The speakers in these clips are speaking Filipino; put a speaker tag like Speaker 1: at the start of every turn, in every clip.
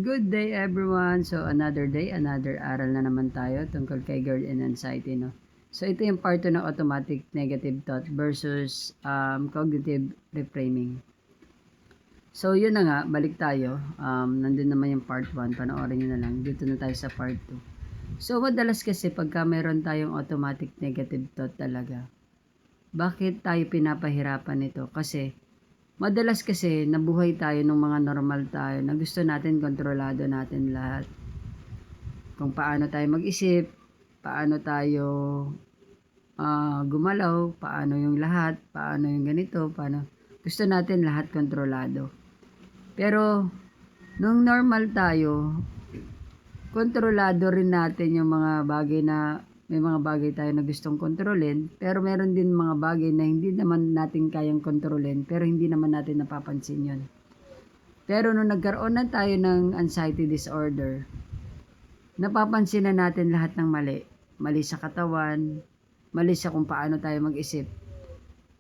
Speaker 1: Good day everyone. So another day, another aral na naman tayo tungkol kay GERD and anxiety, no? So ito yung part 2 ng automatic negative thought versus cognitive reframing. So yun na nga, balik tayo. Nandun naman yung part 1, panoorin nyo na lang. Dito na tayo sa part 2. So madalas kasi pagka meron tayong automatic negative thought talaga, bakit tayo pinapahirapan nito? Kasi madalas kasi nabuhay tayo ng mga normal tayo na gusto natin kontrolado natin lahat. Kung paano tayo mag-isip, paano tayo gumalaw, paano yung lahat, paano yung ganito, paano. Gusto natin lahat kontrolado. Pero nung normal tayo, kontrolado rin natin yung mga bagay na may mga bagay tayo na gustong kontrolin, pero meron din mga bagay na hindi naman natin kayang kontrolin, pero hindi naman natin napapansin yon. Pero nung nagkaroon na tayo ng anxiety disorder, napapansin na natin lahat ng mali. Mali sa katawan, mali sa kung paano tayo mag-isip,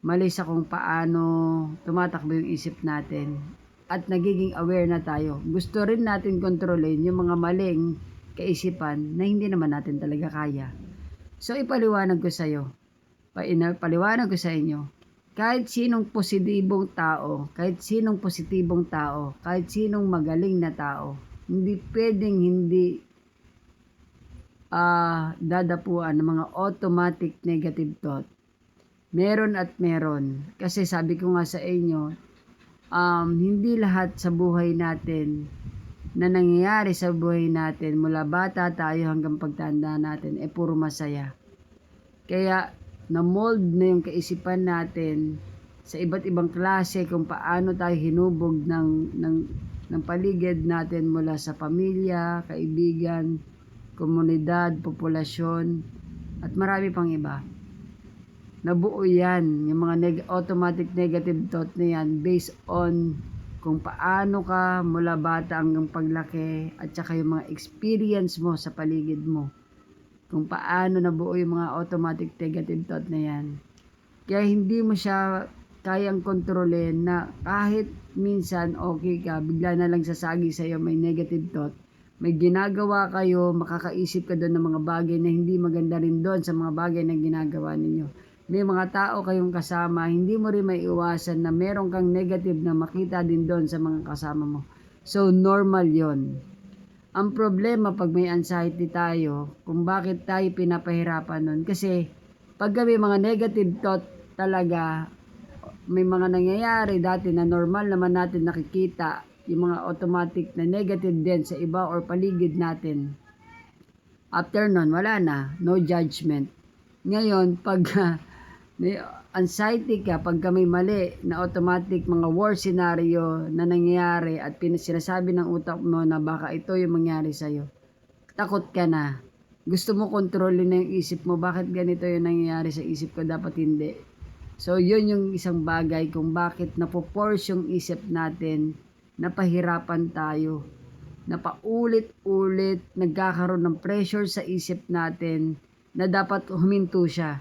Speaker 1: mali sa kung paano tumatakbo yung isip natin, at nagiging aware na tayo. Gusto rin natin kontrolin yung mga maling kaisipan na hindi naman natin talaga kaya. So ipaliwanag ko sa iyo, paliwanag ko sa inyo, kahit sinong positibong tao, kahit sinong magaling na tao, hindi pwedeng hindi dadapuan ng mga automatic negative thought. Meron at meron. Kasi sabi ko nga sa inyo, hindi lahat sa buhay natin na nangyayari sa buhay natin mula bata tayo hanggang pagtanda natin puro masaya. Kaya na-mold na yung kaisipan natin sa iba't ibang klase kung paano tayo hinubog ng paligid natin mula sa pamilya, kaibigan, komunidad, populasyon, at marami pang iba. Nabuo yan, yung mga automatic negative thought na yan based on kung paano ka mula bata hanggang paglaki at saka yung mga experience mo sa paligid mo. Kung paano nabuo yung mga automatic negative thought na yan. Kaya hindi mo siya kayang kontrolin na kahit minsan okay ka, bigla na lang sasagi sa'yo may negative thought. May ginagawa kayo, makakaisip ka doon ng mga bagay na hindi maganda rin doon sa mga bagay na ginagawa ninyo. May mga tao kayong kasama, hindi mo rin maiiwasan na meron kang negative na makita din doon sa mga kasama mo. So, normal yon. Ang problema pag may anxiety tayo, kung bakit tayo pinapahirapan nun, kasi pag may mga negative thought talaga, may mga nangyayari dati na normal naman natin nakikita, yung mga automatic na negative din sa iba or paligid natin. After nun, wala na, no judgment. Ngayon, pag may anxiety ka, pagka may mali na automatic mga worst scenario na nangyayari at sinasabi ng utak mo na baka ito yung mangyari sa'yo, takot ka na. Gusto mo kontrolin na yung isip mo, bakit ganito yung nangyayari sa isip ko, dapat hindi. So yun yung isang bagay kung bakit napoforce yung isip natin, napahirapan tayo, na paulit-ulit nagkakaroon ng pressure sa isip natin na dapat huminto siya.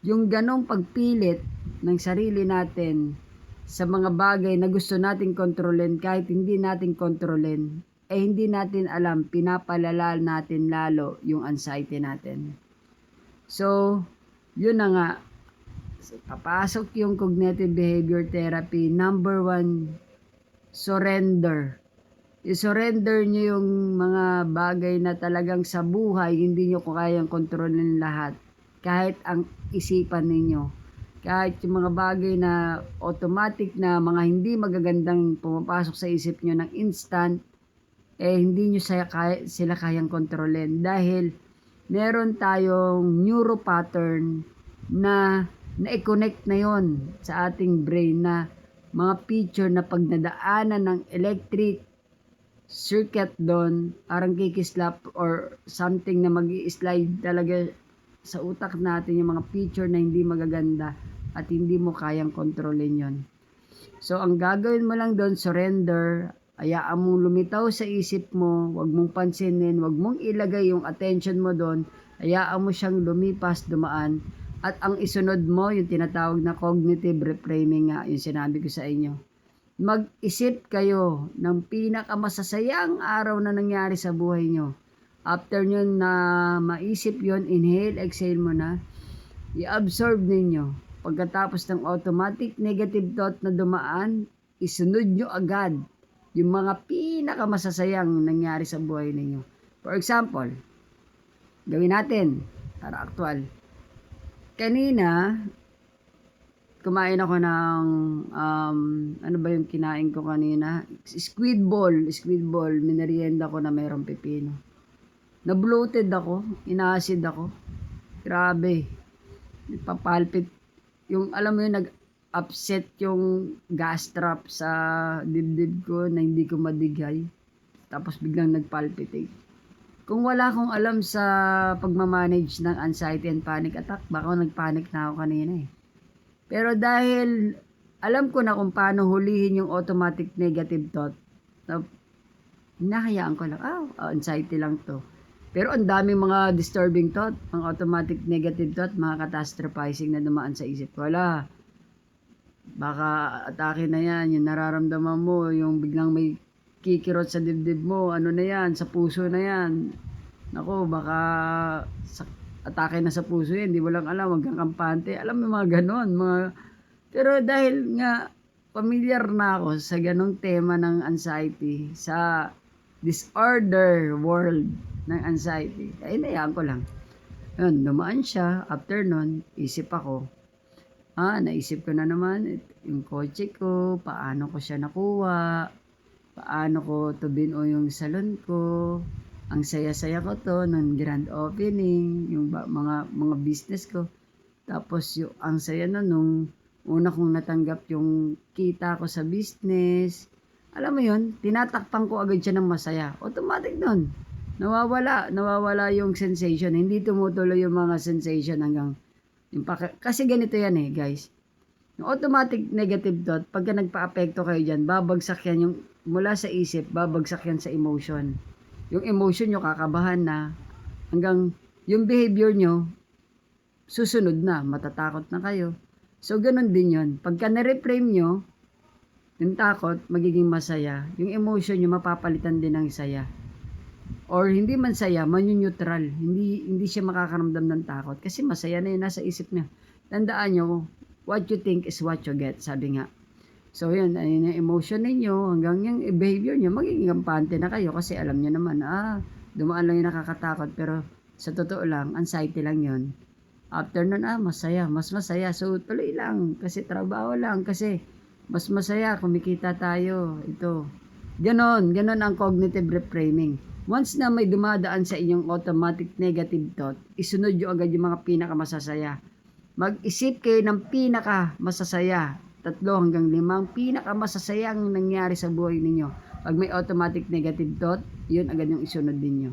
Speaker 1: Yung ganong pagpilit ng sarili natin sa mga bagay na gusto nating kontrolin kahit hindi natin kontrolin, hindi natin alam, pinapalala natin lalo yung anxiety natin. So, yun na nga, papasok yung cognitive behavior therapy. Number 1, surrender. I-surrender nyo yung mga bagay na talagang sa buhay hindi nyo kayang kontrolin lahat. Kahit ang isipan ninyo, kahit yung mga bagay na automatic na mga hindi magagandang pumapasok sa isip nyo ng instant, hindi nyo sila kayang kontrolin dahil meron tayong neuro pattern na na-connect na yon sa ating brain na mga picture na pag nadaanan ng electric circuit doon, parang kikislap or something na mag-i-slide talaga sa utak natin yung mga picture na hindi magaganda at hindi mo kayang kontrolin yon. So, ang gagawin mo lang doon, surrender, hayaan mong lumitaw sa isip mo, wag mong pansinin, wag mong ilagay yung attention mo doon, hayaan mo siyang lumipas, dumaan, at ang isunod mo, yung tinatawag na cognitive reframing nga, yung sinabi ko sa inyo. Mag-isip kayo ng pinakamasasayang araw na nangyari sa buhay nyo. After nyo na maisip yon, inhale, exhale mo na, i-absorb ninyo. Pagkatapos ng automatic negative thought na dumaan, isunod nyo agad yung mga pinakamasasayang nangyari sa buhay ninyo. For example, gawin natin para aktual. Kanina, kumain ako ng, ano ba yung kinain ko kanina? Squid ball, minerienda ko na mayroong pepino. Na-bloated ako, ina-acid ako. Grabe. Papalpit. Yung, alam mo yung nag-upset yung gas trap sa dibdib ko na hindi ko madigay. Tapos biglang nagpalpitate. Kung wala akong alam sa pagmamanage ng anxiety and panic attack, baka nagpanic na ako kanina eh. Pero dahil alam ko na kung paano hulihin yung automatic negative thought, hinahayaan ko lang, anxiety lang to. Pero ang daming mga disturbing thought, ang automatic negative thought, mga catastrophizing na dumaan sa isip ko. Wala, baka atake na yan, yung nararamdaman mo, yung biglang may kikirot sa dibdib mo, ano na yan, sa puso na yan. Nako, baka atake na sa puso yan, di mo lang alam, wag kang kampante. Alam mo mga ganon, pero dahil nga familiar na ako sa ganong tema ng anxiety, sa disorder world ng anxiety, ay inayaan ko lang. Yun, dumaan siya. After nun, isip ako. Naisip ko na naman yung kotse ko, paano ko siya nakuha, paano ko to binuo yung salon ko. Ang saya-saya ko to ng grand opening, yung mga business ko. Tapos yung ang saya na nung una kong natanggap yung kita ko sa business. Alam mo yun, tinatakpan ko agad siya ng masaya. Automatic nun. Nawawala yung sensation. Hindi tumutuloy yung mga sensation hanggang kasi ganito yan eh, guys. Yung automatic negative thought, pagka nagpa-apekto kayo dyan, babagsak yan yung mula sa isip, babagsak yan sa emotion. Yung emotion nyo kakabahan na hanggang yung behavior nyo susunod na, matatakot na kayo. So, ganun din yun. Pagka na-reframe nyo, yung takot, magiging masaya. Yung emotion nyo, mapapalitan din ng saya. Or hindi man saya, neutral. Hindi siya makakaramdam ng takot. Kasi masaya na yun, nasa isip niya. Tandaan nyo, what you think is what you get, sabi nga. So, yun, ayun yung emotion ninyo, hanggang yung behavior nyo, magiging kampante na kayo. Kasi alam nyo naman, dumaan lang yung nakakatakot. Pero sa totoo lang, anxiety lang yun. After nun, masaya, mas masaya. So, tuloy lang. Kasi trabaho lang. Kasi mas masaya, kumikita tayo. Ito. Ganon ang cognitive reframing. Once na may dumadaan sa inyong automatic negative thought, isunod nyo agad yung mga pinakamasasaya. Mag-isip kayo ng pinakamasasaya. 3 hanggang 5 pinakamasasayang nangyari sa buhay ninyo. Pag may automatic negative thought, yun agad yung isunod ninyo.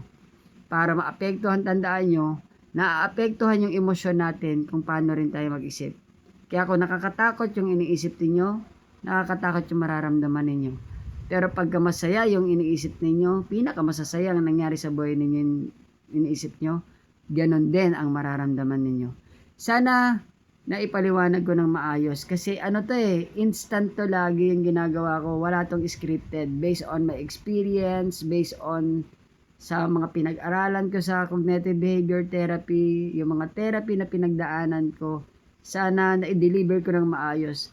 Speaker 1: Para maapektuhan, tandaan nyo, naaapektuhan yung emosyon natin kung paano rin tayo mag-isip. Kaya kung nakakatakot yung iniisip ninyo, nakakatakot yung mararamdaman ninyo. Pero pagka masaya yung iniisip ninyo, pinakamasasaya ang nangyari sa buhay ninyo yung iniisip nyo, ganon din ang mararamdaman ninyo. Sana naipaliwanag ko ng maayos kasi instant to lagi yung ginagawa ko. Wala tong scripted. Based on my experience, based on sa mga pinag-aralan ko sa cognitive behavior therapy, yung mga therapy na pinagdaanan ko, sana na-deliver ko ng maayos.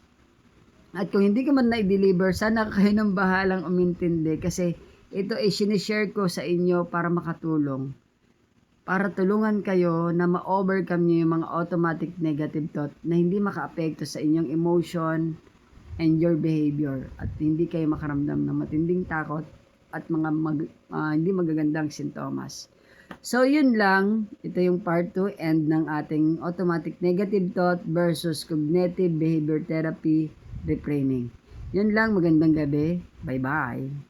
Speaker 1: At kung hindi ko man na-deliver, sana kayo nang bahalang umintindi kasi ito ay sinishare ko sa inyo para makatulong. Para tulungan kayo na ma-overcome nyo yung mga automatic negative thought na hindi maka-apekto sa inyong emotion and your behavior. At hindi kayo makaramdam ng matinding takot at mga hindi magagandang sintomas. So, yun lang. Ito yung part 2 end ng ating automatic negative thought versus cognitive behavior therapy reframing. Yun lang, magandang gabi. Bye-bye.